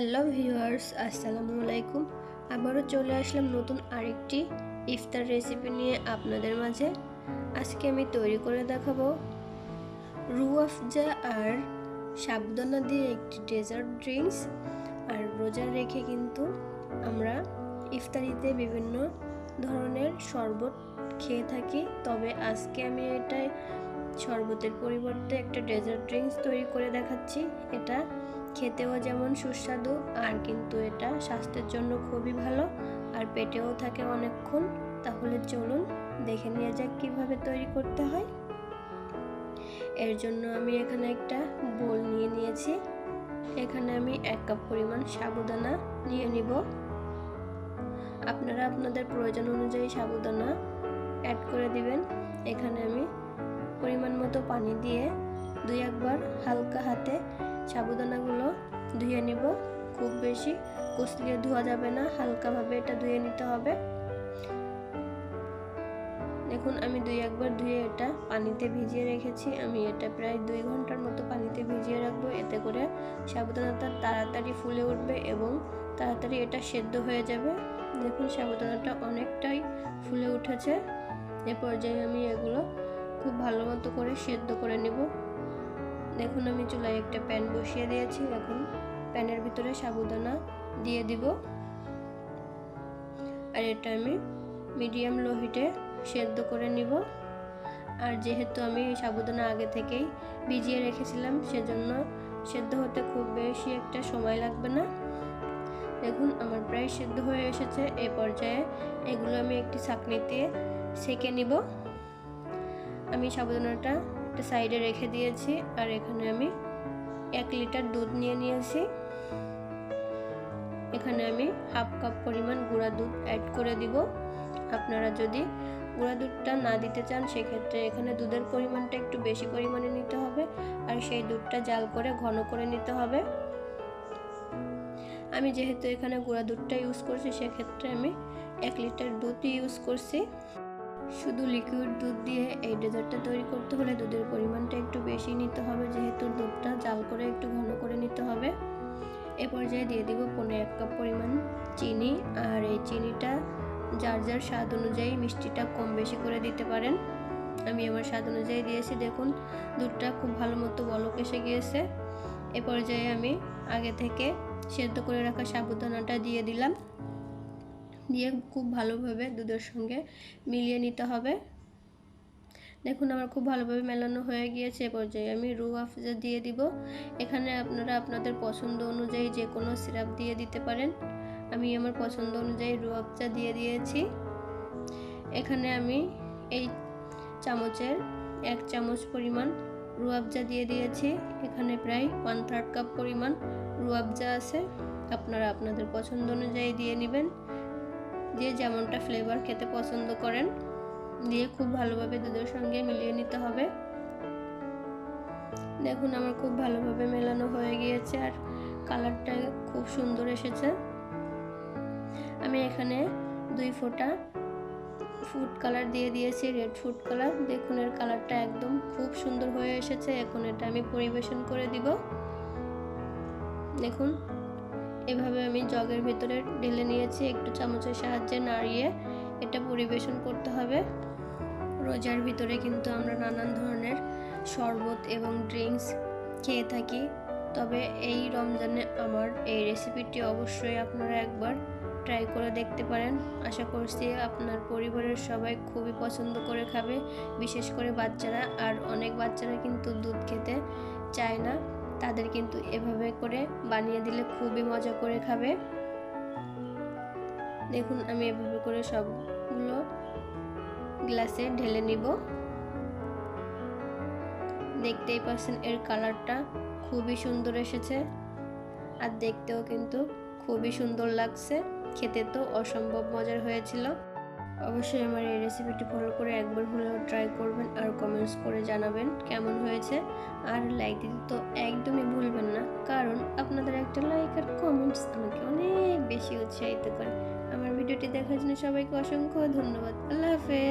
Hello viewers, আসসালামু আলাইকুম। আবারও চলে আসলাম নতুন আরেকটি ইফতার রেসিপি নিয়ে আপনাদের মাঝে। আজকে আমি তৈরি করে দেখাবো রুহ আফজা আর সাবুদানা দিয়ে একটি ডেজার্ট ড্রিঙ্কস। আর রোজা রেখে কিন্তু আমরা ইফতারিতে বিভিন্ন ধরনের শরবত খেয়ে থাকি, তবে আজকে আমি এটাই শরবতের পরিবর্তে একটা ডেজার্ট ড্রিঙ্কস তৈরি করে দেখাচ্ছি। এটা খেতেও যেমন সুস্বাদু, আর কিন্তু এটা স্বাস্থ্যের জন্য খুবই ভালো, আর পেটেও থাকে অনেকক্ষণ। তাহলে চলুন দেখে নিয়ে যাক কিভাবে তৈরি করতে হয়। এর জন্য আমি এখানে একটা বোল নিয়ে নিয়েছি। এখানে আমি 1 কাপ পরিমাণ সাবুদানা নিয়ে নিব। আপনারা আপনাদের প্রয়োজন অনুযায়ী সাবুদানা অ্যাড করে দিবেন। এখানে আমি পরিমাণ মতো পানি দিয়ে 2-1 বার হালকা হাতে সাবুদানাগুলো ধুয়ে নিব। খুব বেশি কষলিয়ে ধোয়া যাবে না, হালকাভাবে এটা ধুয়ে নিতে হবে। দেখুন আমি 2-1 বার ধুয়ে এটা পানিতে ভিজিয়ে রেখেছি। আমি এটা প্রায় 2 ঘন্টার মতো পানিতে ভিজিয়ে রাখবো, এতে করে সাবুদানাটা তাড়াতাড়ি ফুলে উঠবে এবং তাড়াতাড়ি এটা সেদ্ধ হয়ে যাবে। দেখুন সাবুদানাটা অনেকটাই ফুলে উঠেছে। এ পর্যায়ে আমি এগুলো খুব ভালো মতো করে সেদ্ধ করে নেব। দেখুন আমি চুলায় একটা প্যান বসিয়ে দিয়েছি। এখন প্যানের ভিতরে সাবুদানা দিয়ে দিব, আর এটা আমি মিডিয়াম লো হিটে সেদ্ধ করে নিব। আর যেহেতু আমি সাবুদানা আগে থেকেই ভিজিয়ে রেখেছিলাম, সেজন্য সেদ্ধ হতে খুব বেশি একটা সময় লাগবে না। দেখুন আমার প্রায় সেদ্ধ হয়ে এসেছে। এই পর্যায়ে এগুলো আমি একটি ছাঁকনিতে সেঁকে নিব। আমি সাবুদানাটা একটা সাইডে রেখে দিয়েছি, আর এখানে আমি 1 লিটার দুধ নিয়ে নিয়েছি। এখানে আমি 1/2 কাপ পরিমাণ গুঁড়া দুধ অ্যাড করে দিব। আপনারা যদি গুঁড়া দুধটা না দিতে চান, সেক্ষেত্রে এখানে দুধের পরিমাণটা একটু বেশি পরিমাণে নিতে হবে, আর সেই দুধটা জাল করে ঘন করে নিতে হবে। আমি যেহেতু এখানে গুঁড়া দুধটা ইউজ করছি, সেক্ষেত্রে আমি 1 লিটার দুধ ইউজ করছি। শুধু লিকুইড দুধ দিয়ে এই ডেজার্টটা তৈরি করতে হলে দুধের পরিমাণটা একটু বেশি নিতে হবে, যেহেতু দুধটা জাল করে একটু ঘন করে নিতে হবে। এ পর্যায়ে দিয়ে দিব 1/4 কাপ পরিমাণ চিনি, আর এই চিনিটা যার যার স্বাদ অনুযায়ী মিষ্টিটা কম বেশি করে দিতে পারেন। আমি আমার স্বাদ অনুযায়ী দিয়েছি। দেখুন দুধটা খুব ভালো মতো বলক এসে গিয়েছে। এ পর্যায়ে আমি আগে থেকে সেদ্ধ করে রাখা সাবুদানাটা দিয়ে দিলাম। দিয়ে খুব ভালোভাবে দুধের সঙ্গে মিলিয়ে নিতে হবে। দেখুন আমার খুব ভালোভাবে মেলানো হয়ে গিয়েছে। এ পর্যায়ে আমি রুহ আফজা দিয়ে দিব। এখানে আপনারা আপনাদের পছন্দ অনুযায়ী যে কোনো সিরাপ দিয়ে দিতে পারেন। আমি আমার পছন্দ অনুযায়ী রুহ আফজা দিয়ে দিয়েছি। এখানে আমি এই চামচের 1 চামচ পরিমাণ রুহ আফজা দিয়ে দিয়েছি। এখানে প্রায় 1/3 কাপ পরিমাণ রুহ আফজা আছে। আপনারা আপনাদের পছন্দ অনুযায়ী দিয়ে নেবেন, যে যেমনটা ফ্লেভার খেতে পছন্দ করেন। দিয়ে খুব ভালোভাবে দুধের সঙ্গে মিলিয়ে নিতে হবে। দেখুন আমার খুব ভালোভাবে মেলানো হয়ে গিয়েছে, আর কালারটা খুব সুন্দর এসেছে। আমি এখানে 2 ফোঁটা ফুড কালার দিয়ে দিয়েছি, রেড ফুড কালার। দেখুন এর কালারটা একদম খুব সুন্দর হয়ে এসেছে। এখন এটা আমি পরিবেশন করে দিব। দেখুন এভাবে আমি জগের ভিতরে ঢেলে নিয়েছি, একটু চামচের সাহায্যে নাড়িয়ে এটা পরিবেশন করতে হবে। রোজার ভিতরে কিন্তু আমরা নানান ধরনের শরবত এবং ড্রিঙ্কস খেয়ে থাকি, তবে এই রমজানে আমার এই রেসিপিটি অবশ্যই আপনারা একবার ট্রাই করে দেখতে পারেন। আশা করছি আপনার পরিবারের সবাই খুবই পছন্দ করে খাবে, বিশেষ করে বাচ্চারা। আর অনেক বাচ্চারা কিন্তু দুধ খেতে চায় না, তাদের কিন্তু এভাবে করে বানিয়ে দিলে খুবই মজা করে খাবে। দেখুন আমি এভাবে করে সবগুলো গ্লাসে ঢেলে নিব। দেখতেই পাচ্ছেন এর কালারটা খুবই সুন্দর এসেছে, আর দেখতেও কিন্তু খুবই সুন্দর লাগছে। খেতে তো অসম্ভব মজার হয়েছিল। অবশ্যই আমার এই রেসিপিটি ফলো করে একবার হলেও ট্রাই করবেন, আর কমেন্টস করে জানাবেন কেমন হয়েছে। আর লাইক দিতে তো একদমই ভুলবেন না, কারণ আপনাদের একটা লাইক আর কমেন্টস আমাকে অনেক বেশি উৎসাহিত করে। আমার ভিডিওটি দেখার জন্য সবাইকে অসংখ্য ধন্যবাদ। আল্লাহ হাফেজ।